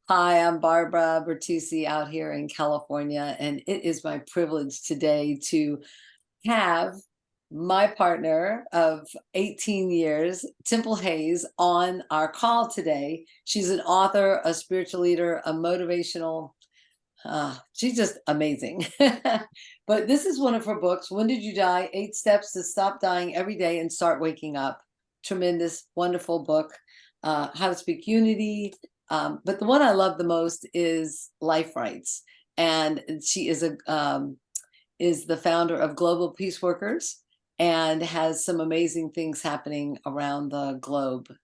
Hi, I'm Barbara Bertucci out here in California, and it is my privilege today to have my partner of 18 years, Temple Hayes, on our call today. She's an author, a spiritual leader, a motivational. She's just amazing. But this is one of her books, When Did You Die? 8 Steps to Stop Dying Every Day and Start Waking Up. Tremendous, wonderful book. How to Speak Unity. But the one I love the most is Life Rights. And she is the founder of Global Peace Workers and has some amazing things happening around the globe.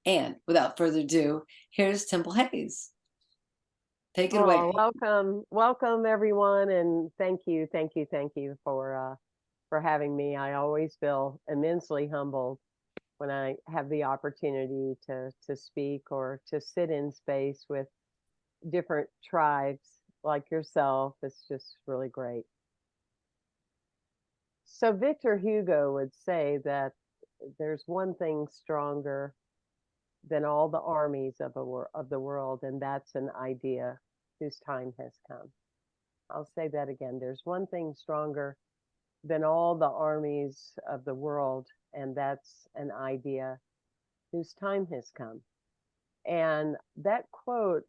And without further ado, here's Temple Hayes. Take it away. Oh, welcome everyone, and thank you for having me. I always feel immensely humbled when I have the opportunity to speak or to sit in space with different tribes like yourself. It's just really great. So Victor Hugo would say that there's one thing stronger than all the armies of the world, and that's an idea whose time has come. I'll say that again. There's one thing stronger than all the armies of the world, and that's an idea whose time has come. And that quote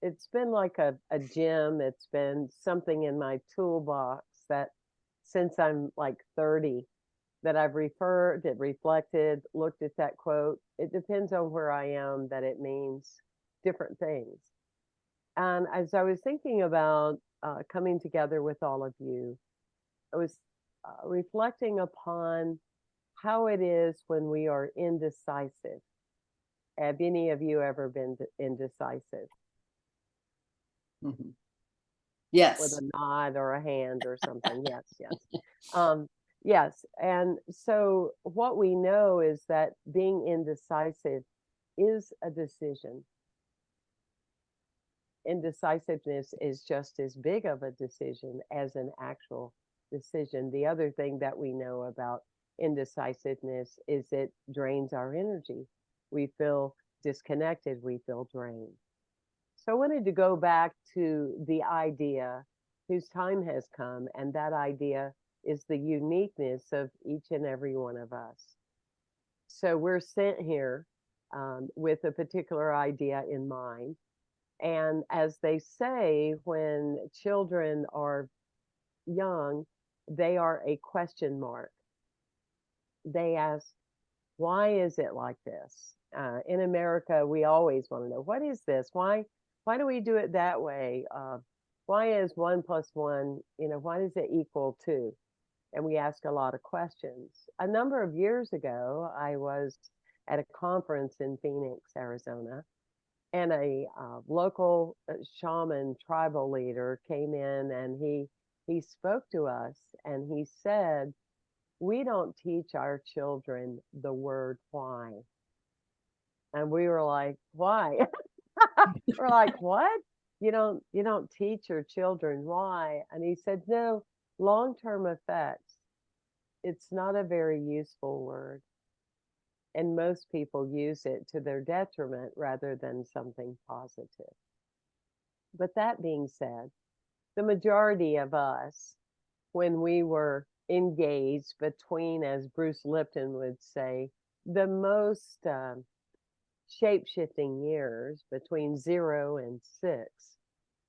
it's been like a gem. It's been something in my toolbox that since I'm like 30, that I've reflected, looked at that quote. It depends on where I am that it means different things. And as I was thinking about coming together with all of you, I was reflecting upon how it is when we are indecisive. Have any of you ever been indecisive? Mhm. With Yes. a nod or a hand or something. Yes, yes. Um, yes. And so what we know is that being indecisive is a decision. Indecisiveness is just as big of a decision as an actual decision. The other thing that we know about indecisiveness is it drains our energy. We feel disconnected, we feel drained. So I wanted to go back to the idea whose time has come, and that idea is the uniqueness of each and every one of us. So we're sent here with a particular idea in mind. And as they say, when children are young, they are a question mark. They ask, why is it like this? In America, we always want to know, what is this? Why do we do it that way? Why is 1 plus 1, why does it equal 2? And we ask a lot of questions. A number of years ago, I was at a conference in Phoenix, Arizona, and a local shaman tribal leader came in, and he spoke to us, and he said, we don't teach our children the word why. And we were like, why? We're like, what? You don't teach your children why? And he said, no, long-term effects. It's not a very useful word. And most people use it to their detriment rather than something positive. But that being said, the majority of us, when we were engaged between, as Bruce Lipton would say, the most shape-shifting years between 0 and 6,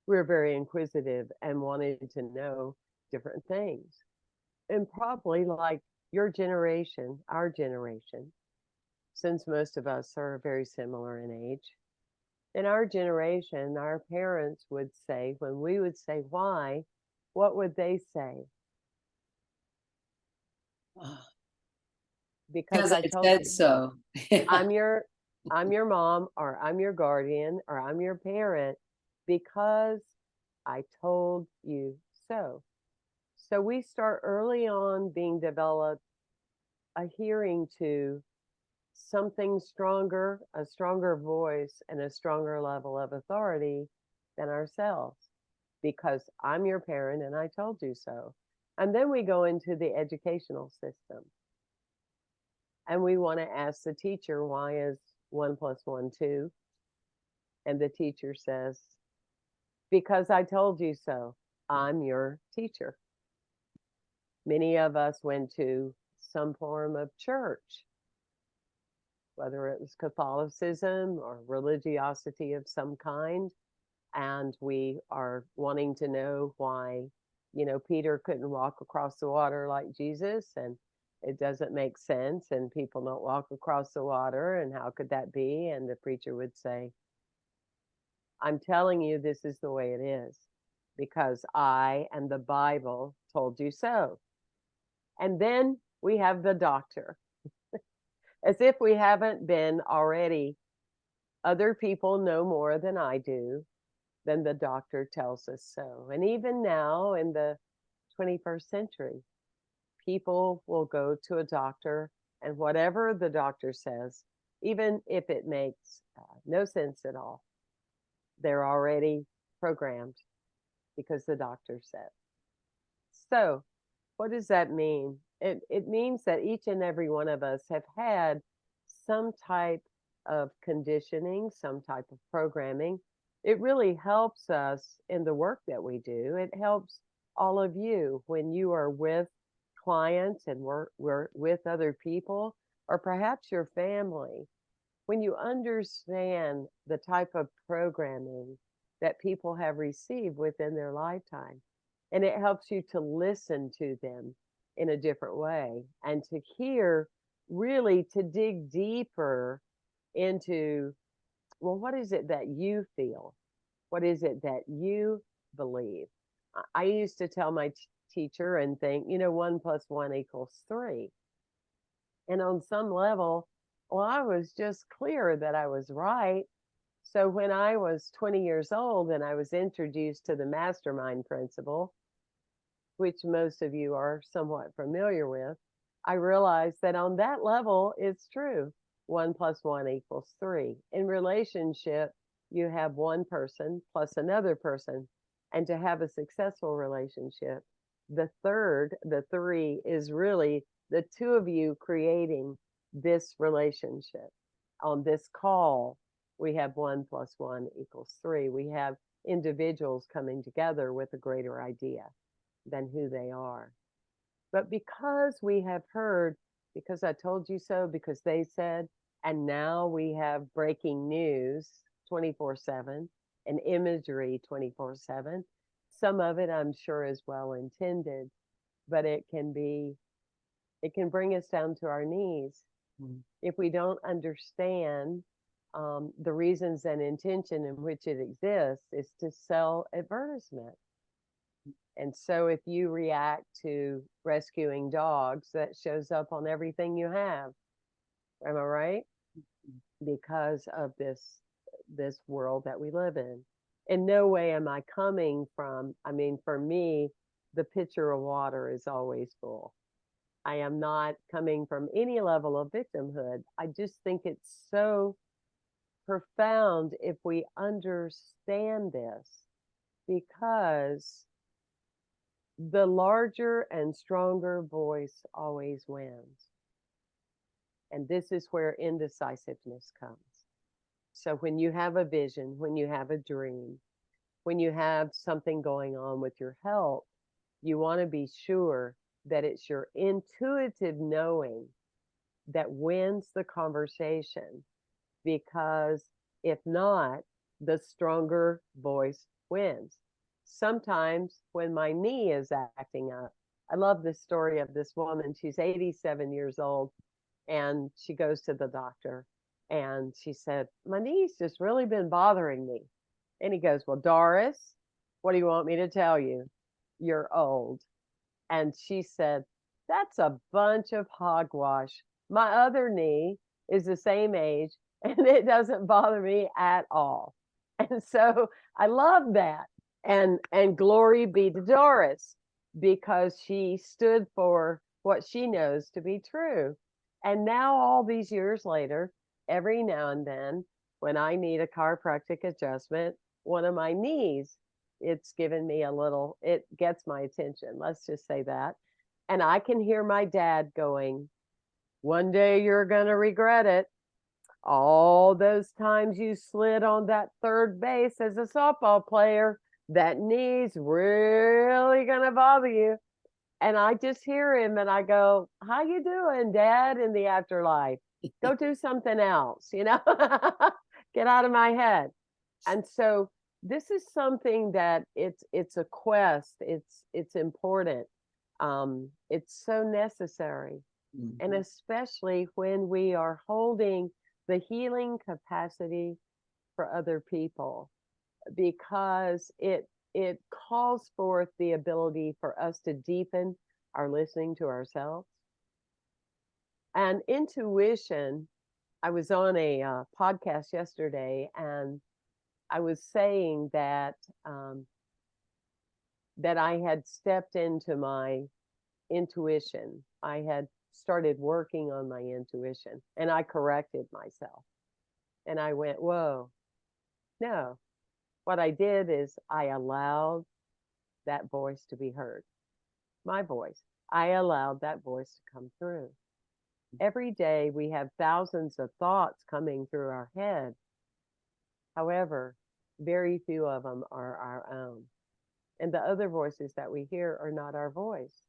we were very inquisitive and wanted to know different things. And probably like your generation, our generation, since most of us are very similar in age, in our generation, our parents would say, when we would say why, what would they say? Because Because I I told said you so. so. Yeah. I'm your I'm your mom, or I'm your guardian, or I'm your parent because I told you so. So we start early on being developed a hearing to something stronger, a stronger voice, and a stronger level of authority than ourselves, because I'm your parent and I told you so. And then we go into the educational system, and we want to ask the teacher, why is 1 plus 1 2? And the teacher says, because I told you so, I'm your teacher. Many of us went to some form of church, whether it was Catholicism or religiosity of some kind, and we are wanting to know why, Peter couldn't walk across the water like Jesus, and it doesn't make sense, and people don't walk across the water, and how could that be? And the preacher would say, I'm telling you, this is the way it is because I and the Bible told you so. And then we have the doctor, as if we haven't been already. Other people know more than I do, then the doctor tells us so. And even now in the 21st century, people will go to a doctor, and whatever the doctor says, even if it makes no sense at all, they're already programmed because the doctor said. So, what does that mean? It means that each and every one of us have had some type of conditioning, some type of programming. It really helps us in the work that we do. It helps all of you when you are with clients and we're with other people, or perhaps your family. When you understand the type of programming that people have received within their lifetime, and it helps you to listen to them in a different way and to hear, really to dig deeper into, well, what is it that you feel? What is it that you believe? I used to tell my teacher and think, 1 + 1 = 3. And on some level, well, I was just clear that I was right. So when I was 20 years old and I was introduced to the mastermind principle, which most of you are somewhat familiar with, I realized that on that level, it's true. 1 + 1 = 3. In relationship, you have one person plus another person. And to have a successful relationship, the three, is really the two of you creating this relationship. On this call, we have 1 + 1 = 3. We have individuals coming together with a greater idea than who they are. But because we have heard, because I told you so, because they said, and now we have breaking news 24/7 and imagery 24/7. Some of it I'm sure is well intended, but it can bring us down to our knees if we don't understand the reasons and intention in which it exists is to sell advertisement. And so if you react to rescuing dogs, that shows up on everything you have. Am I right? Because of this world that we live in. In no way am I coming from, for me, the pitcher of water is always full. I am not coming from any level of victimhood. I just think it's so profound if we understand this, because the larger and stronger voice always wins. And this is where indecisiveness comes. So when you have a vision, when you have a dream, when you have something going on with your health, you want to be sure that it's your intuitive knowing that wins the conversation, because if not, the stronger voice wins. Sometimes when my knee is acting up, I love this story of this woman. She's 87 years old, and she goes to the doctor, and she said, my knee's just really been bothering me. And he goes, well, Doris, what do you want me to tell you? You're old. And she said, that's a bunch of hogwash. My other knee is the same age and it doesn't bother me at all. And so I love that. And glory be to Doris, because she stood for what she knows to be true. And now, all these years later, every now and then, when I need a chiropractic adjustment, one of my knees, it's given me it gets my attention. Let's just say that. And I can hear my dad going, one day you're going to regret it. All those times you slid on that third base as a softball player, that knee's really gonna bother you. And I just hear him and I go, "How you doing, Dad, in the afterlife? Go do something else, you know? Get out of my head." And so this is something that it's a quest. It's important. It's so necessary. And Mhm. especially when we are holding the healing capacity for other people, because it calls forth the ability for us to deepen our listening to ourselves and intuition. I was on a podcast yesterday, and I was saying um, that I had stepped into my intuition. I had started working on my intuition, and I corrected myself. And I went, "Whoa, no." What I did is I allowed that voice to be heard, my voice. I allowed that voice to come through. Every day we have thousands of thoughts coming through our head. However, very few of them are our own. And the other voices that we hear are not our voice.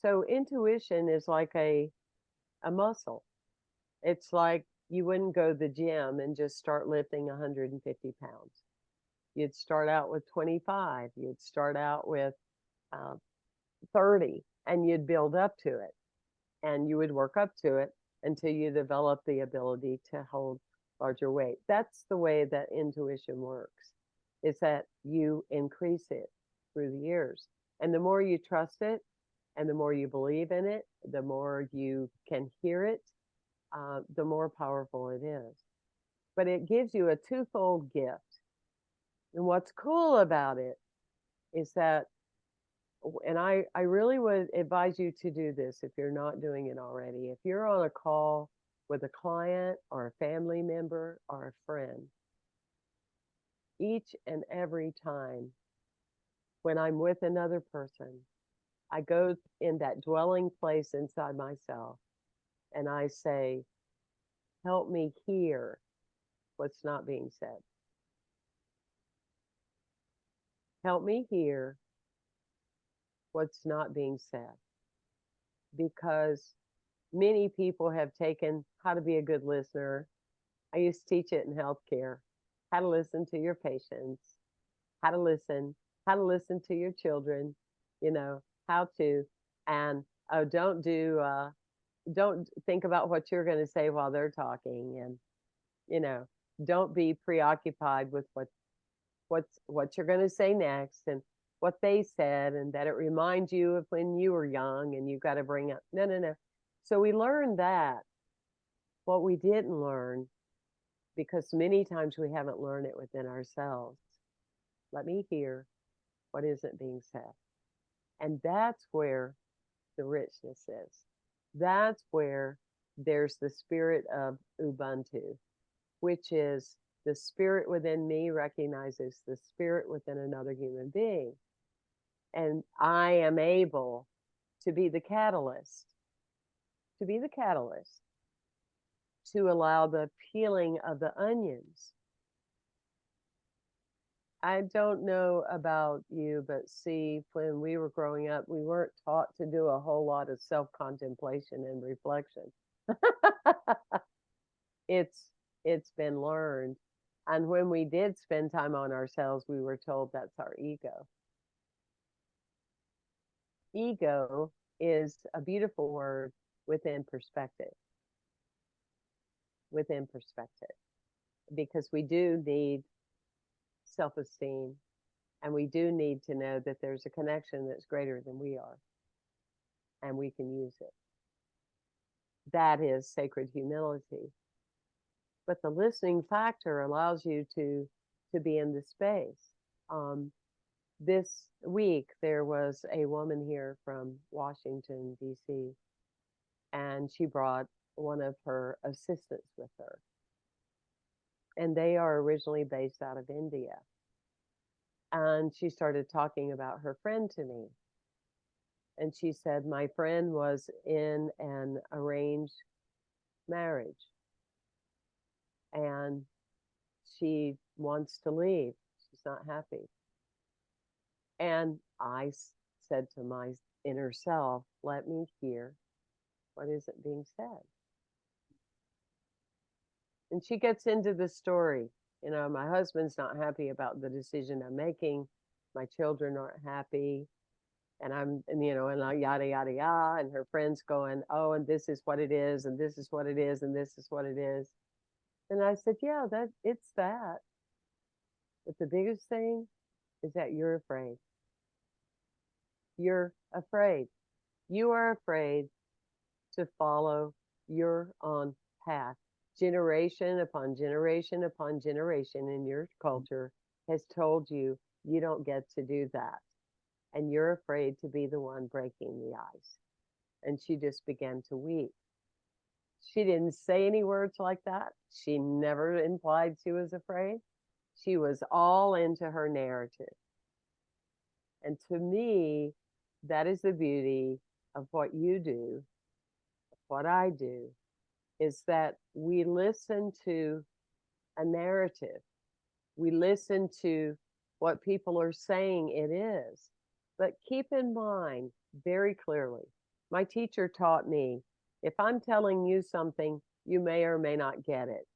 So intuition is like a muscle. It's like you wouldn't go to the gym and just start lifting 150 pounds. You'd start out with 25, you'd start out with uh, 30, and you'd build up to it. And you would work up to it until you develop the ability to hold larger weight. That's the way that intuition works, is that you increase it through the years. And the more you trust it and the more you believe in it, the more you can hear it, the more powerful it is. But it gives you a twofold gift. And what's cool about it is that, and I really would advise you to do this if you're not doing it already. If you're on a call with a client or a family member or a friend, each and every time when I'm with another person, I go in that dwelling place inside myself and I say, "Help me hear what's not being said. Help me hear what's not being said." Because many people have taken how to be a good listener. I used to teach it in healthcare, how to listen to your patients, how to listen to your children, you know, how to, and oh, don't think about what you're going to say while they're talking, and you know, don't be preoccupied with what you're going to say next and what they said, and that it reminds you of when you were young and you've got to bring up, no, no, no. So we learned that. What we didn't learn, because many times we haven't learned it within ourselves. Let me hear what isn't being said. And that's where the richness is. That's where there's the spirit of Ubuntu, which is the spirit within me recognizes the spirit within another human being. And I am able to be the catalyst, to be the catalyst to allow the peeling of the onions. I don't know about you, but see, when we were growing up, we weren't taught to do a whole lot of self contemplation and reflection. it's it's been learned. And when we did spend time on ourselves, we were told that's our ego. Ego is a beautiful word within perspective, within perspective, because we do need self esteem and we do need to know that there's a connection that's greater than we are and we can use it. That is sacred humility. But the listening factor allows you to be in the space. Um, this week there was a woman here from Washington D.C. and she brought one of her assistants with her, and they are originally based out of India. And she started talking about her friend to me, and she said my friend was in an arranged marriage, and she wants to leave. She's not happy. And said to my inner self, let me hear what isn't being said. And she gets into the story. My husband's not happy about the decision I'm making. My children aren't happy. And and yada, yada, yada. And her friends going, oh, and this is what it is. And this is what it is. And this is what it is. And I said, yeah, it's that. But the biggest thing is that you're afraid. You're afraid. You are afraid to follow your own path. Generation upon generation upon generation in your culture has told you you don't get to do that. And you're afraid to be the one breaking the ice. And she just began to weep. She didn't say any words like that. She never implied she was afraid. She was all into her narrative. And to me, that is the beauty of what you do, what I do, is that we listen to a narrative. We listen to what people are saying it is. But keep in mind very clearly, my teacher taught me, if I'm telling you something, you may or may not get it.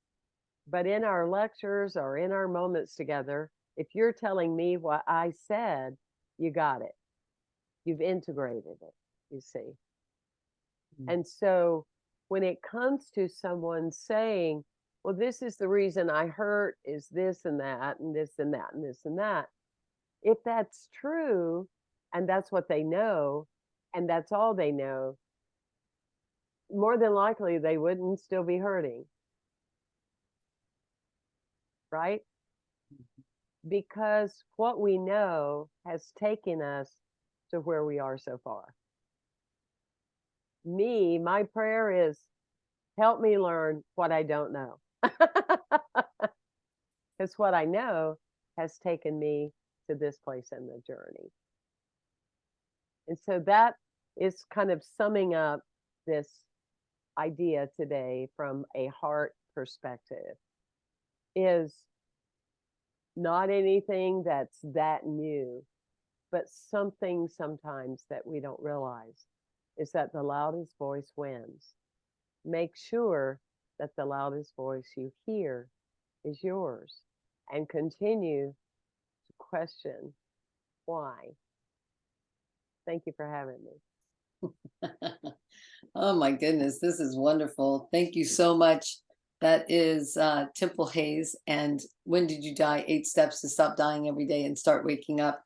But in our lectures or in our moments together, if you're telling me what I said, you got it. You've integrated it, you see. And so when it comes to someone saying, well, this is the reason I hurt is this and that and this and that and this and that. If that's true, and that's what they know, and that's all they know, more than likely they wouldn't still be hurting. Right? Because what we know has taken us to where we are so far. My prayer is, help me learn what I don't know. Because what I know has taken me to this place in the journey. And so that is kind of summing up this idea today from a heart perspective, is not anything that's that new, but something sometimes that we don't realize is that the loudest voice wins. Make sure that the loudest voice you hear is yours, and continue to question why. Thank you for having me. Oh my goodness, this is wonderful. Thank you so much. That is Temple Hayes. And When Did You Die? 8 Steps to Stop Dying Every Day and Start Waking Up.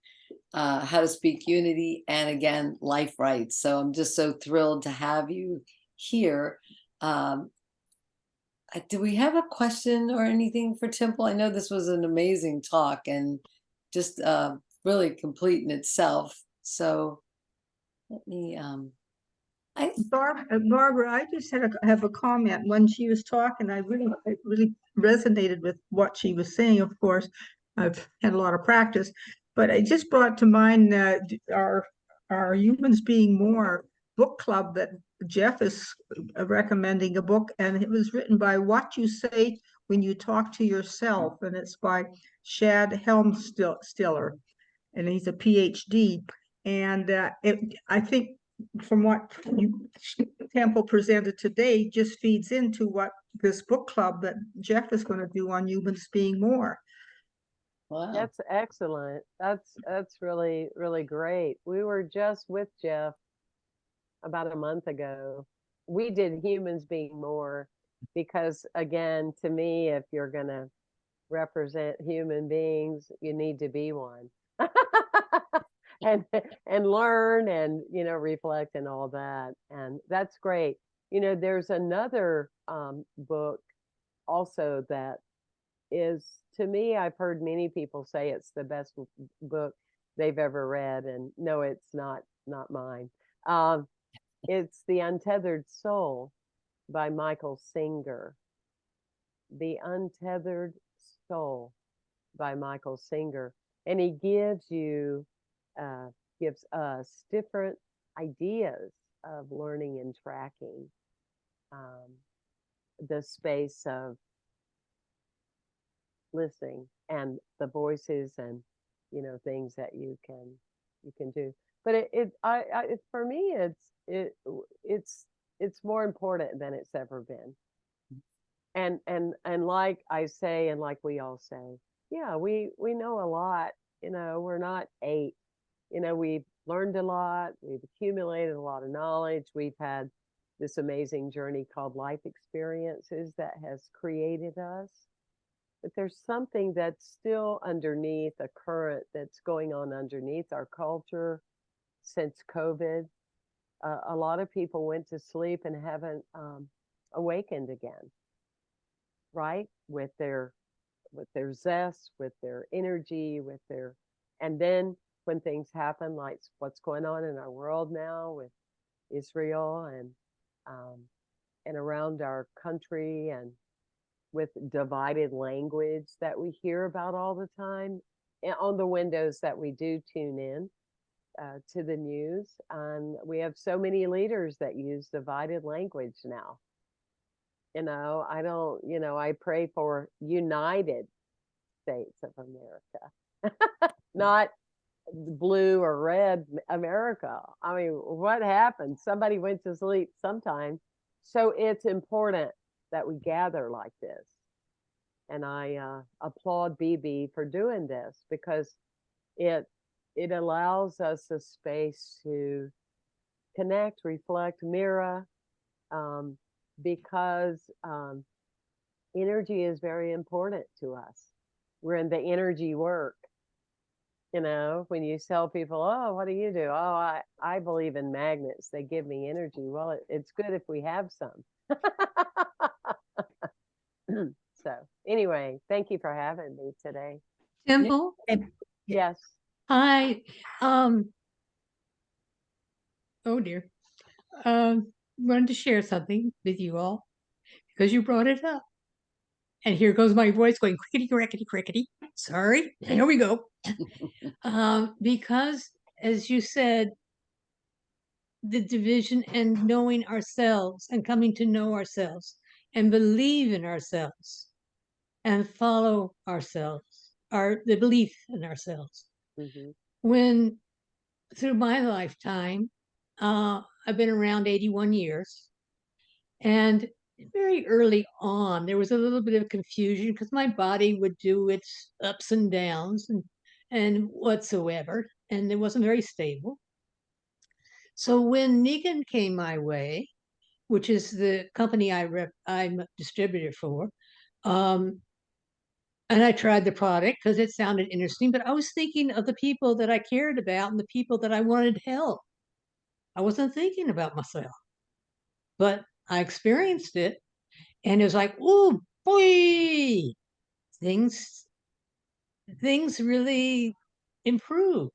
How to Speak Unity, and again, Life Rights. So I'm just so thrilled to have you here. Do we have a question or anything for Temple? I know this was an amazing talk and just really complete in itself. So let me Barbara, I just have a comment. When she was talking, it really resonated with what she was saying. Of course, I've had a lot of practice, but it just brought to mind our Humans Being More book club that Jeff is recommending a book, and it was written by What You Say When You Talk to Yourself, and it's by Shad Helmstiller, and he's a PhD. And I think from what Temple presented today just feeds into what this book club that Jeff is going to do on Humans Being More. Wow. That's excellent. That's really, really great. We were just with Jeff about a month ago. We did Humans Being More because, again, to me, if you're going to represent human beings, you need to be one. and learn and reflect and all that, and that's great. There's another book also that is, to me, I've heard many people say it's the best book they've ever read, and no, it's not mine. It's The Untethered Soul by Michael Singer. The Untethered Soul by Michael Singer, and he gives us different ideas of learning and tracking the space of listening and the voices and, things that you can do. But for me, it's more important than it's ever been. And like I say, and like we all say, yeah, we know a lot. We're not eight. We've learned a lot. We've accumulated a lot of knowledge. We've had this amazing journey called life experiences that has created us. But there's something that's still underneath, a current that's going on underneath our culture since COVID. A lot of people went to sleep and haven't awakened again, right? With their zest, with their energy, and then when things happen, like what's going on in our world now with Israel and around our country, and with divided language that we hear about all the time, and on the windows that we do tune in to the news. And we have so many leaders that use divided language now. I pray for United States of America, not blue or red America. I mean, what happened? Somebody went to sleep sometime. So it's important that we gather like this. And I applaud BB for doing this, because it allows us a space to connect, reflect, mirror, because energy is very important to us. We're in the energy work. When you tell people, oh, what do you do? Oh, I believe in magnets. They give me energy. Well, it's good if we have some. So anyway, thank you for having me today. Temple, Yes. hi. Oh dear. Wanted to share something with you all because you brought it up. And here goes my voice going crickety, crickety, crickety. Sorry. Here we go. Because, as you said, the division and knowing ourselves and coming to know ourselves and believe in ourselves and follow ourselves, the belief in ourselves. Mm-hmm. When through my lifetime, I've been around 81 years, and very early on, there was a little bit of confusion because my body would do its ups and downs and whatsoever, and it wasn't very stable. So when Negan came my way, which is the company I'm a distributor for, and I tried the product because it sounded interesting, but I was thinking of the people that I cared about and the people that I wanted to help. I wasn't thinking about myself, but I experienced it, and it was like, oh boy, things really improved.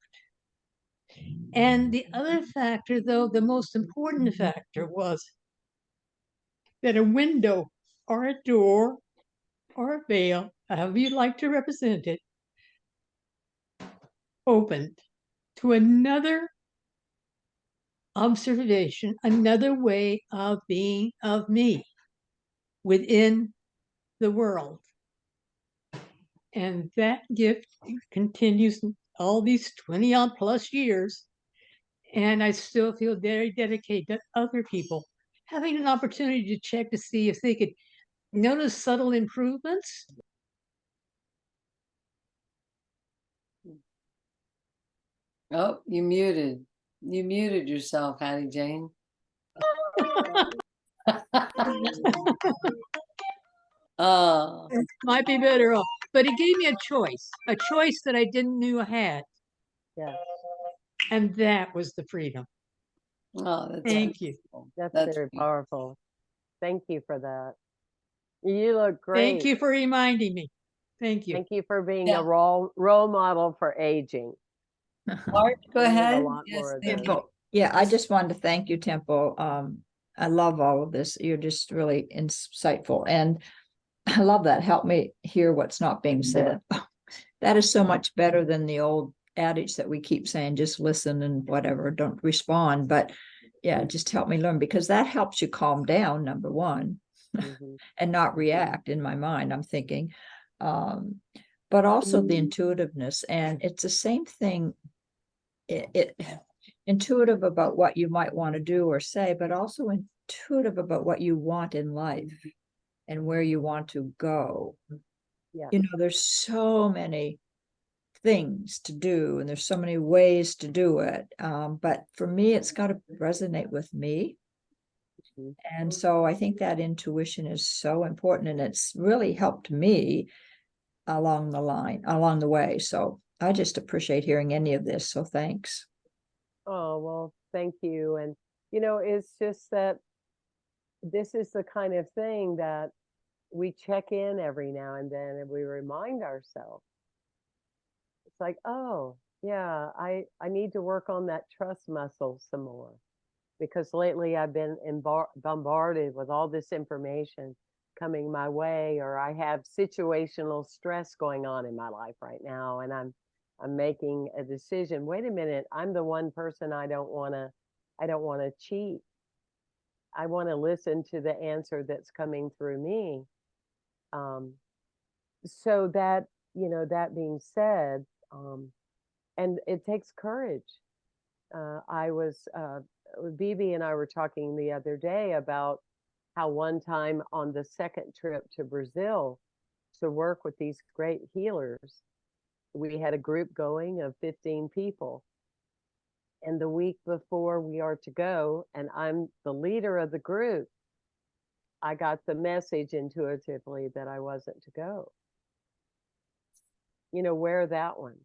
And the other factor, though, the most important factor, was that a window or a door or a veil, however you'd like to represent it, opened to another observation, another way of being of me within the world. And that gift continues all these 20 odd plus years. And I still feel very dedicated to other people having an opportunity to check to see if they could notice subtle improvements. Oh, you muted. You muted yourself, Hattie Jane. Oh, Might be better off. But it gave me a choice that I didn't knew I had. Yeah. And that was the freedom. oh, that's Thank you. beautiful. That's That's very beautiful. powerful. Thank you for that. You look great. Thank you for reminding me. Thank you. Thank you for being Yeah. a role model for aging. Art, go We need ahead. a lot Yes, more of thank those. you. Temple. Yeah, I Yes. just wanted to thank you, Temple. I love all of this. You're just really insightful. And I love that. Help me hear what's not being said. That is so much better than the old adage that we keep saying, just listen and whatever, don't respond. But yeah, just help me learn, because that helps you calm down, number one, Mhm. and not react. In my mind, I'm thinking, but also the intuitiveness. And it's the same thing. It intuitive about what you might want to do or say, but also intuitive about what you want in life and where you want to go. Yeah. You know, there's so many things to do and there's so many ways to do it. But for me, it's got to resonate with me. Mhm. And so I think that intuition is so important, and it's really helped me along the way. So I just appreciate hearing any of this. So thanks. Oh, well, thank you. And, it's just that this is the kind of thing that we check in every now and then and we remind ourselves. It's like, oh, yeah, I need to work on that trust muscle some more, because lately I've been bombarded with all this information coming my way, or I have situational stress going on in my life right now, and I'm making a decision. Wait a minute, I'm the one person I don't want to cheat. I want to listen to the answer that's coming through me. Um, so that, that being said, and it takes courage. I was, Bibi and I were talking the other day about how one time on the second trip to Brazil to work with these great healers, we had a group going of 15 people. And the week before we are to go, and I'm the leader of the group, I got the message intuitively that I wasn't to go. Wear that one.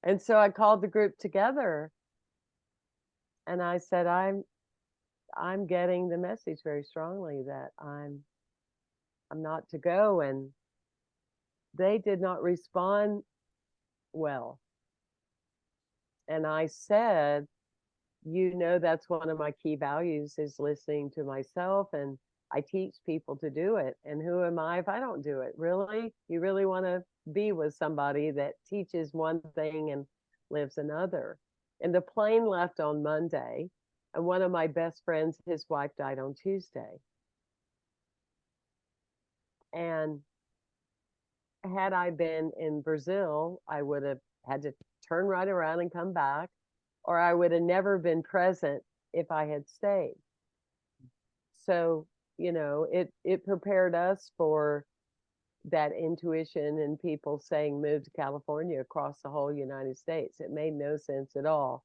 And so I called the group together and I said, I'm getting the message very strongly that I'm not to go. And they did not respond well. And I said, that's one of my key values, is listening to myself, and I teach people to do it. And who am I if I don't do it? Really? You really want to be with somebody that teaches one thing and lives another? And the plane left on Monday, and one of my best friends, his wife died on Tuesday. And had I been in Brazil, I would have had to turn right around and come back, or I would have never been present if I had stayed. So, it prepared us for that intuition and people saying move to California across the whole United States. It made no sense at all.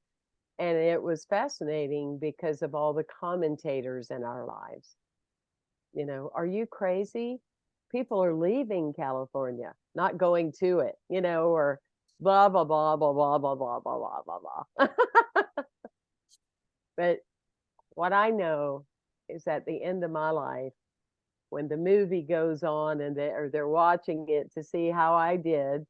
And it was fascinating because of all the commentators in our lives. Are you crazy? People are leaving California, not going to it, or blah, blah, blah, blah, blah, blah, blah, blah, blah, blah. But what I know is at the end of my life, when the movie goes on and they're watching it to see how I did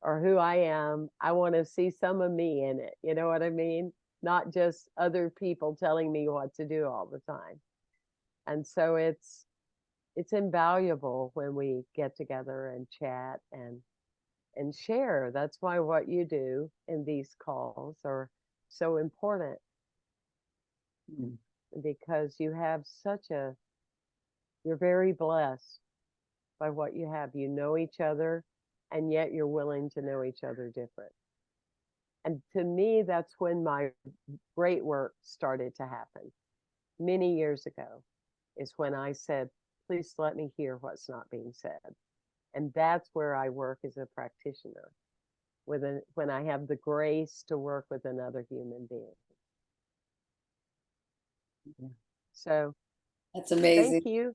or who I am, I want to see some of me in it. You know what I mean? Not just other people telling me what to do all the time. And so it's invaluable when we get together and chat and share. That's why what you do in these calls are so important. Because you have you're very blessed by what you have. You know each other, and yet you're willing to know each other different. And to me, that's when my great work started to happen. Many years ago is when I said, please let me hear what's not being said. And that's where I work as a practitioner, when I have the grace to work with another human being. So That's amazing. thank you.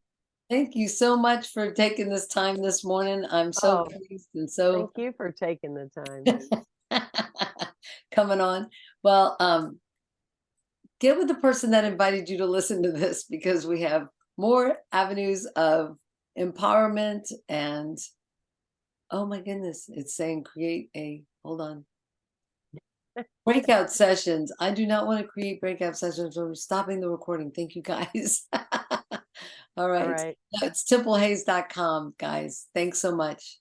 Thank you so much for taking this time this morning. I'm so pleased and so Thank you for taking the time. coming on. Well, get with the person that invited you to listen to this, because we have more avenues of empowerment. And oh my goodness, it's saying create hold on. Breakout sessions. I do not want to create breakout sessions. We're stopping the recording. Thank you, guys. All right. All right. It's templehays.com, guys. Thanks so much.